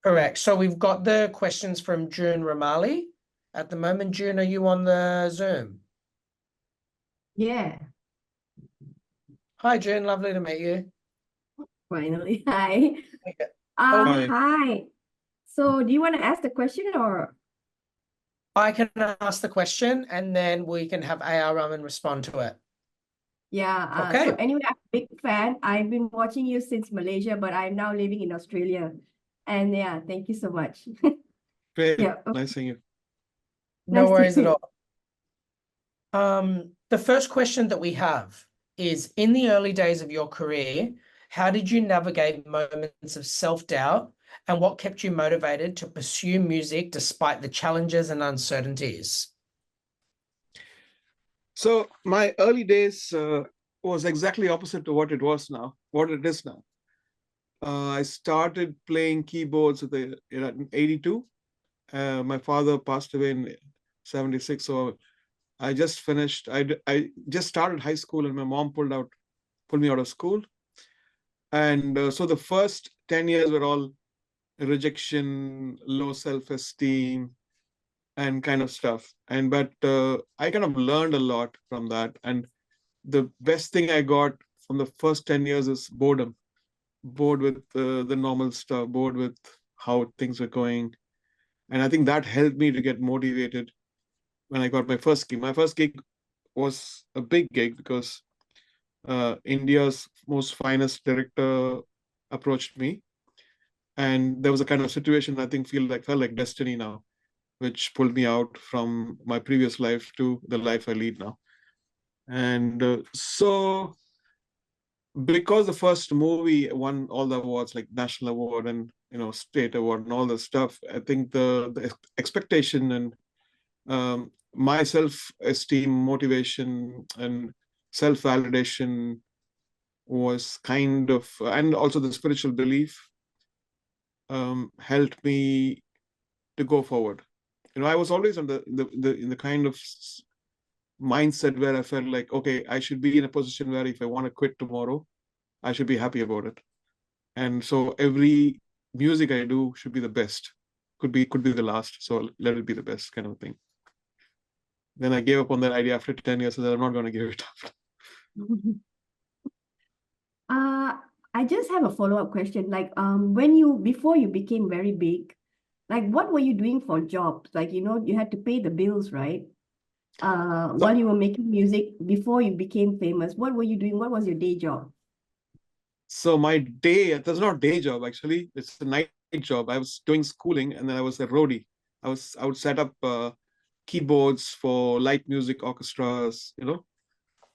Correct. So we've got the questions from June Ramali. At the moment, June, are you on the Zoom? Yeah, Hi, June. Lovely to meet you. finally. Hi. Okay. Oh, Hi. Hi. So do you want to ask the question or? I can ask the question and then we can have AR Rahman respond to it. Yeah, so Okay. anyway, I'm a big fan. I've been watching you since Malaysia, but I'm now living in Australia. And yeah, thank you so much. Great. Yeah, Nice seeing you. No nice to worries at meet all. The first question that we have is, in the early days of your career, how did you navigate moments of self-doubt and what kept you motivated to pursue music despite the challenges and uncertainties? So my early days was exactly opposite to what it is now. I started playing keyboards in 82. My father passed away in 76, so I just finished. I just started high school, and my mom pulled me out of school. And so the first 10 years were all rejection, low self-esteem, and kind of stuff. But I kind of learned a lot from that. And the best thing I got from the first 10 years is boredom. Bored with the normal stuff, bored with how things were going. And I think that helped me to get motivated when I got my first gig. My first gig was a big gig because India's most finest director approached me. And there was a kind of situation I think felt like destiny now, which pulled me out from my previous life to the life I lead now. And so because the first movie won all the awards, like national award and state award and all the stuff, I think the expectation and my self-esteem, motivation, and self-validation was kind of, and also the spiritual belief helped me to go forward. I was always in the kind of mindset where I felt like, okay, I should be in a position where if I want to quit tomorrow, I should be happy about it. And so every music I do should be the best. Could be the last, so let it be the best, kind of thing. Then I gave up on that idea after 10 years, so that I'm not going to give it up. I just have a follow-up question. Like, before you became very big, like what were you doing for jobs? Like, you had to pay the bills, right? While you were making music before you became famous, what were you doing? What was your day job? So my day, that's not day job actually. It's a night job. I was doing schooling, and then I was a roadie. I would set up keyboards for light music orchestras.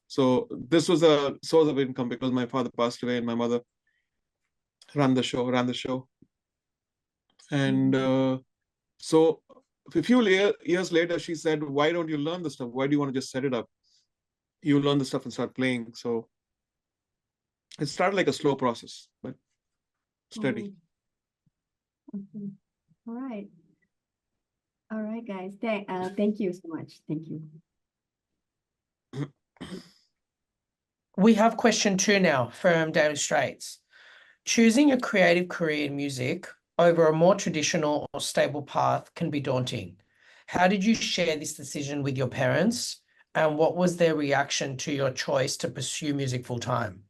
So this was a source of income because my father passed away and my mother ran the show. And so a few years later, she said, "Why don't you learn the stuff? Why do you want to just set it up? You learn the stuff and start playing." So it started like a slow process, but steady. Okay. All right. All right, guys. Thank you so much. Thank you. We have question 2 now from Daily Straits. Choosing a creative career in music over a more traditional or stable path can be daunting. How did you share this decision with your parents, and what was their reaction to your choice to pursue music full time?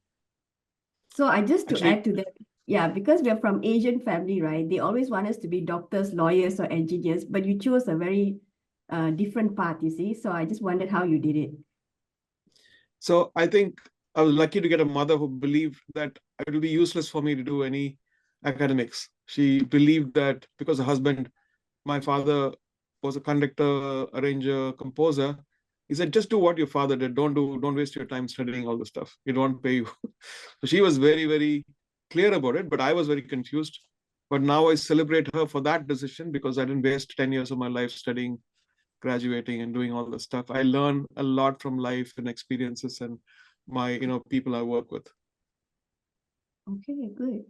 So I just to Actually, add to that, yeah, because we're from Asian family, right? They always want us to be doctors, lawyers, or engineers, but you chose a very different path, you see. So I just wondered how you did it. so I think I was lucky to get a mother who believed that it would be useless for me to do any academics. She believed that because the husband, my father, was a conductor, arranger, composer. He said, just do what your father did. Don't waste your time studying all the stuff. It won't pay you. So she was very, very clear about it, but I was very confused. But now I celebrate her for that decision because I didn't waste 10 years of my life studying, graduating, and doing all the stuff. I learn a lot from life and experiences and my, people I work with. Okay, good.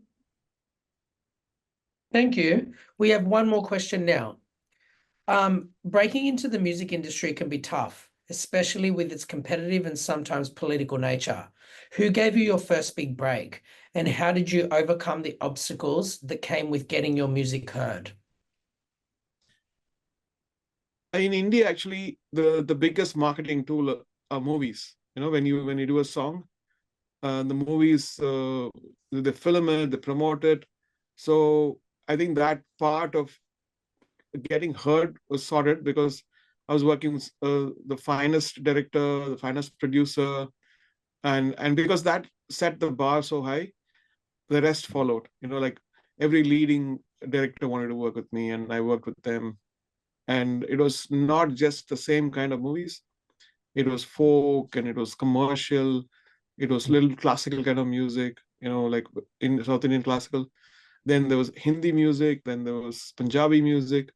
Thank you. We have one more question now. Breaking into the music industry can be tough, especially with its competitive and sometimes political nature. Who gave you your first big break? And how did you overcome the obstacles that came with getting your music heard? In India, actually, the biggest marketing tool are movies. You know, when you do a song, the movies, they film it, they promote it. So I think that part of getting heard was sorted because I was working with the finest director, the finest producer, and because that set the bar so high, the rest followed. You know, like every leading director wanted to work with me, and I worked with them. And it was not just the same kind of movies. It was folk and it was commercial. It was little classical kind of music, you know, like in South Indian classical. Then there was Hindi music. Then there was Punjabi music.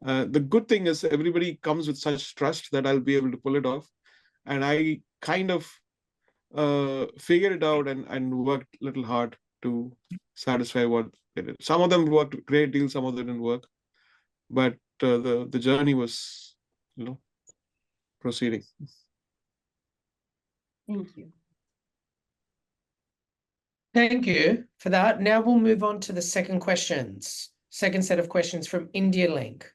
The good thing is everybody comes with such trust that I'll be able to pull it off. And I kind of figured it out and worked a little hard to satisfy what they did. Some of them worked a great deal, some of them didn't work. But the journey was, you know, proceeding. Thank you. Thank you for that. Now we'll move on to the second set of questions from India Link.